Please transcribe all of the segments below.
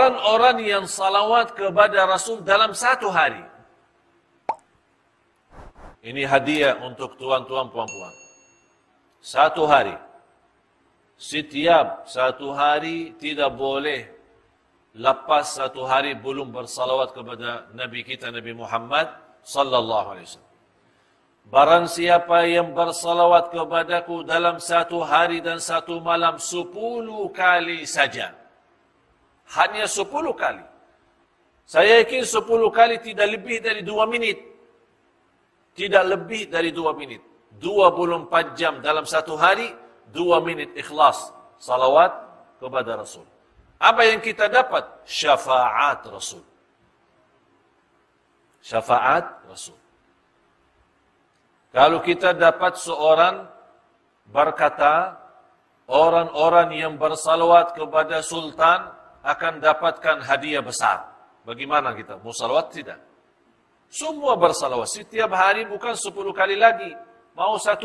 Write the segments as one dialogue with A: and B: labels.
A: Orang-orang yang salawat kepada Rasul dalam satu hari. Ini hadiah untuk tuan-tuan, puan-puan. Satu hari. Setiap satu hari tidak boleh lepas satu hari belum bersalawat kepada Nabi kita, Nabi Muhammad sallallahu alaihi wasallam. Barang siapa yang bersalawat kepadaku dalam satu hari dan satu malam 10 kali saja. Hanya 10 kali. Saya yakin 10 kali tidak lebih dari 2 minit. Tidak lebih dari 2 minit. 24 jam dalam satu hari, 2 minit ikhlas. Salawat kepada Rasul. Apa yang kita dapat? Syafaat Rasul. Syafaat Rasul. Kalau kita dapat seorang berkata, orang-orang yang bersalawat kepada Sultan akan dapatkan hadiah besar. Bagaimana kita? Mau salawat tidak? Semua bersalawat. Setiap hari bukan 10 kali lagi. Mau 1.000.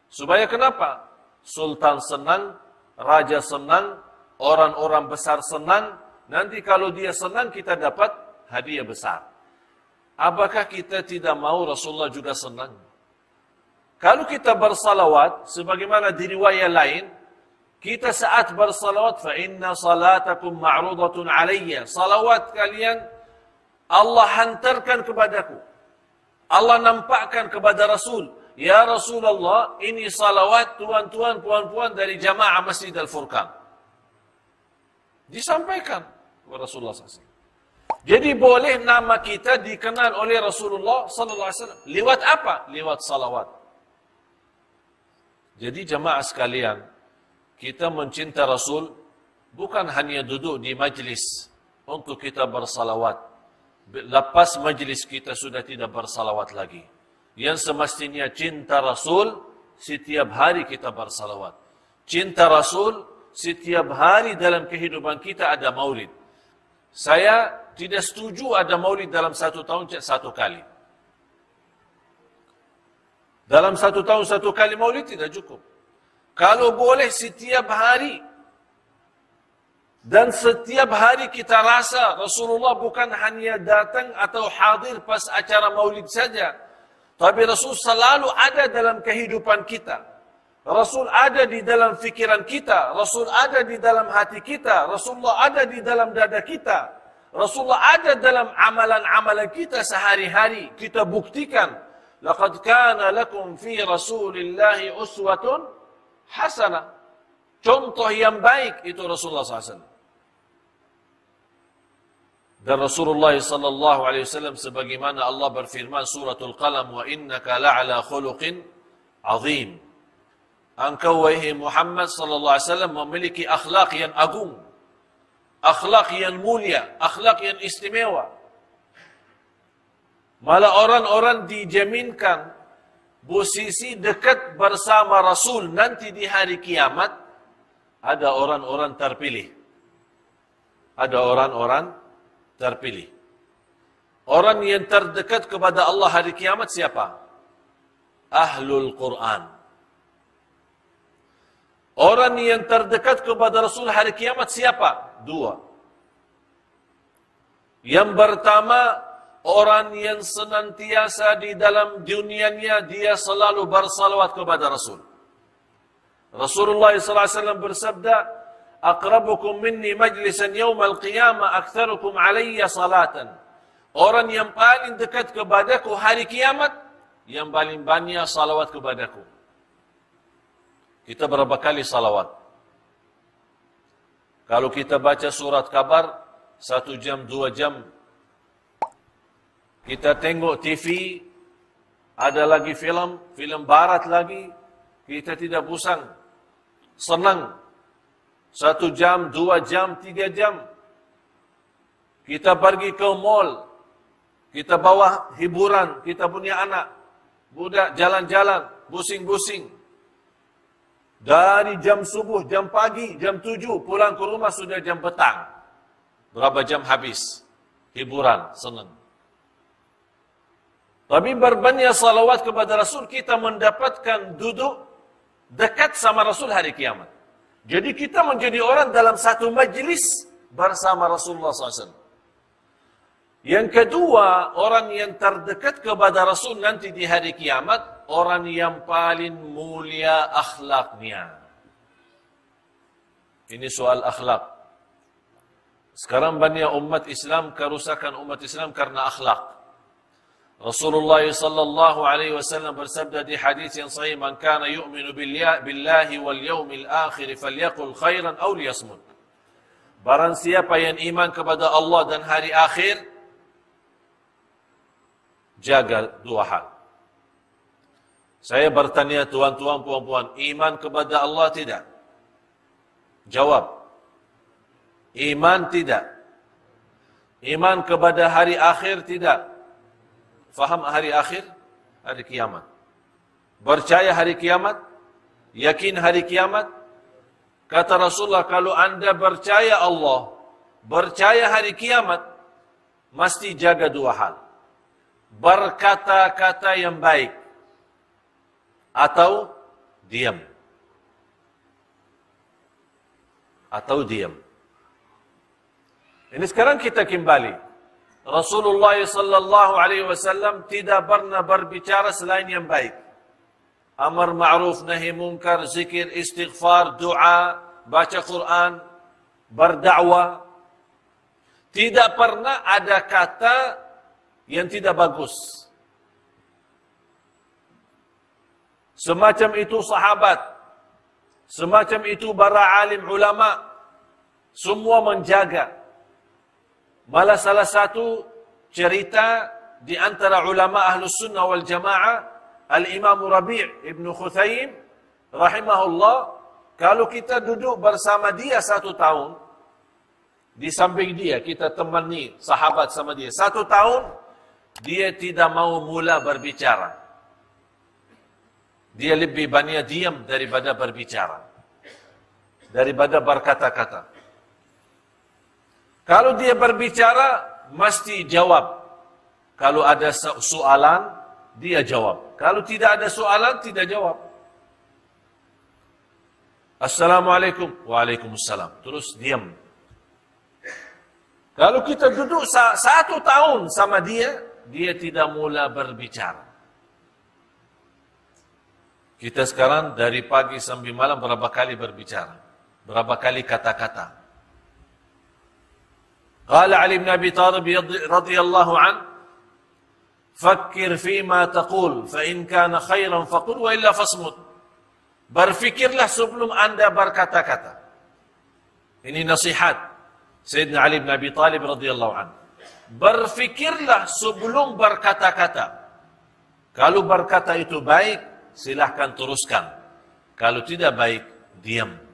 A: Supaya kenapa? Sultan senang, Raja senang, orang-orang besar senang. Nanti kalau dia senang, kita dapat hadiah besar. Apakah kita tidak mau Rasulullah juga senang? Kalau kita bersalawat, sebagaimana di riwayat lain, kita saat bersalawat, fa inna salatakum ma'rudatun alayya. Salawat kalian Allah hantarkan kepadaku. Allah nampakkan kepada Rasul. Ya Rasulullah, ini salawat tuan-tuan, puan-puan dari jamaah Masjid Al-Furqan. Disampaikan kepada Rasulullah SAW. Jadi boleh nama kita dikenal oleh Rasulullah SAW. Lewat apa? Lewat salawat. Jadi jamaah sekalian, kita mencinta Rasul bukan hanya duduk di majlis untuk kita bersalawat. Lepas majlis kita sudah tidak bersalawat lagi. Yang semestinya cinta Rasul, setiap hari kita bersalawat. Cinta Rasul, setiap hari dalam kehidupan kita ada maulid. Saya tidak setuju ada maulid dalam satu tahun satu kali. Dalam satu tahun satu kali maulid tidak cukup. Kalau boleh setiap hari. Dan setiap hari kita rasa Rasulullah bukan hanya datang atau hadir pas acara maulid saja. Tapi Rasul selalu ada dalam kehidupan kita. Rasul ada di dalam fikiran kita. Rasul ada di dalam hati kita. Rasulullah ada di dalam dada kita. Rasulullah ada dalam amalan-amalan kita sehari-hari. Kita buktikan. Laqad kana lakum fi Rasulillahi uswatun hasanah. Contoh yang baik itu Rasulullah SAW. Dan Rasulullah SAW sebagaimana Allah berfirman suratul Qalam, wa innaka la'ala khuluqin azim. Engkau wahai Muhammad SAW memiliki akhlak yang agung, akhlak yang mulia, akhlak yang istimewa. Malah orang-orang dijaminkan posisi dekat bersama Rasul nanti di hari kiamat. Ada orang-orang terpilih. Ada orang-orang terpilih. Orang yang terdekat kepada Allah hari kiamat siapa? Ahlul Quran. Orang yang terdekat kepada Rasul hari kiamat siapa? 2. Yang pertama, orang yang senantiasa di dalam dunianya dia selalu bersalawat kepada Rasul. Rasulullah SAW bersabda, "Aqrabukum minni majlisan yawmal qiyamah aktsarukum alayya salatan." Orang yang paling dekat kepadaku hari kiamat, yang paling banyak salawat kepadaku. Kita berapa kali salawat? Kalau kita baca surat kabar, 1 jam, 2 jam. Kita tengok TV, ada lagi film barat lagi. Kita tidak bosan. Senang. 1 jam, 2 jam, 3 jam. Kita pergi ke mall. Kita bawa hiburan. Kita punya anak. Budak jalan-jalan. Busing-busing. Dari jam subuh, jam pagi, jam 7. Pulang ke rumah sudah jam petang. Berapa jam habis? Hiburan. Senang. Tapi berbanyak salawat kepada Rasul. Kita mendapatkan duduk dekat sama Rasul hari kiamat. Jadi kita menjadi orang dalam satu majlis bersama Rasulullah SAW. Yang kedua, orang yang terdekat kepada Rasul nanti di hari kiamat, orang yang paling mulia akhlaknya. Ini soal akhlak. Sekarang banyak umat Islam, kerusakan umat Islam karena akhlak. Rasulullah sallallahu alaihi wasallam bersabda di hadis yang sahih, "Man kana yu'minu billahi wal yawmil akhir falyaqul khairan aw liyasmut." Barang siapa yang iman kepada Allah dan hari akhir, jaga dua hal. Saya bertanya tuan-tuan, puan-puan, iman kepada Allah tidak? Jawab. Iman tidak. Iman kepada hari akhir tidak. Faham hari akhir? Hari kiamat. Percaya hari kiamat? Yakin hari kiamat? Kata Rasulullah, kalau anda percaya Allah, percaya hari kiamat, mesti jaga dua hal. Berkata-kata yang baik atau diam. Atau diam. Ini sekarang kita kembali. Rasulullah sallallahu alaihi wasallam tidak pernah berbicara selain yang baik. Amar ma'ruf, nahi munkar, zikir, istighfar, doa, baca Quran, berdakwah. Tidak pernah ada kata yang tidak bagus. Semacam itu sahabat, semacam itu para alim ulama, semua menjaga. Malah salah satu cerita di antara ulama Ahlus Sunnah wal Jamaah, Al-Imam Rabi' Ibn Khuthaym rahimahullah, kalau kita duduk bersama dia 1 tahun, di samping dia, kita temani sahabat sama dia 1 tahun, dia tidak mau mula berbicara. Dia lebih banyak diam daripada berbicara, daripada berkata-kata. Kalau dia berbicara, mesti jawab. Kalau ada soalan, dia jawab. Kalau tidak ada soalan, tidak jawab. Assalamualaikum. Waalaikumsalam. Terus diam. Kalau kita duduk 1 tahun sama dia, dia tidak mula berbicara. Kita sekarang dari pagi sampai malam berapa kali berbicara? Berapa kali kata-kata? قال علي بن أبي طالب رضي الله عنه فكر فيما تقول فإن كان خيرا فقل وإلا فاصمت. Berfikirlah sebelum anda berkata-kata. Ini nasihat Sayyidina Ali bin Abi Talib radhiyallahu anhu. Berfikirlah sebelum berkata-kata. Kalau berkata itu baik, silahkan teruskan. Kalau tidak baik, diam.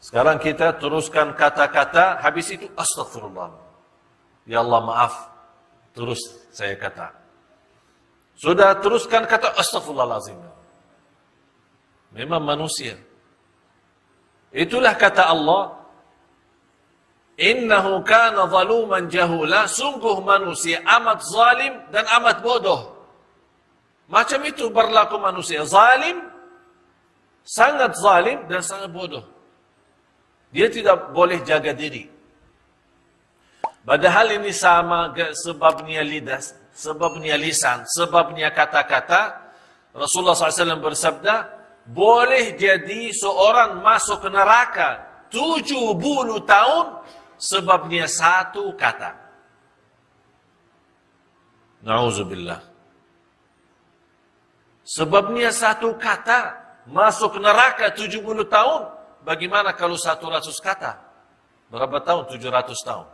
A: Sekarang kita teruskan kata-kata, habis itu astagfirullah. Ya Allah maaf, terus saya kata. Sudah teruskan kata astagfirullahalazim. Memang manusia. Itulah kata Allah, innahu kana zaluman jahula, sungguh manusia amat zalim dan amat bodoh. Macam itu berlaku manusia, zalim, sangat zalim dan sangat bodoh. Dia tidak boleh jaga diri. Padahal ini sama sebabnya lidah, sebabnya lisan, sebabnya kata-kata. Rasulullah SAW bersabda, boleh jadi seorang masuk ke neraka 70 tahun sebabnya 1 kata. Na'udzubillah. Sebabnya 1 kata masuk neraka 70 tahun. Bagaimana kalau 100 kata? Berapa tahun? 700 tahun.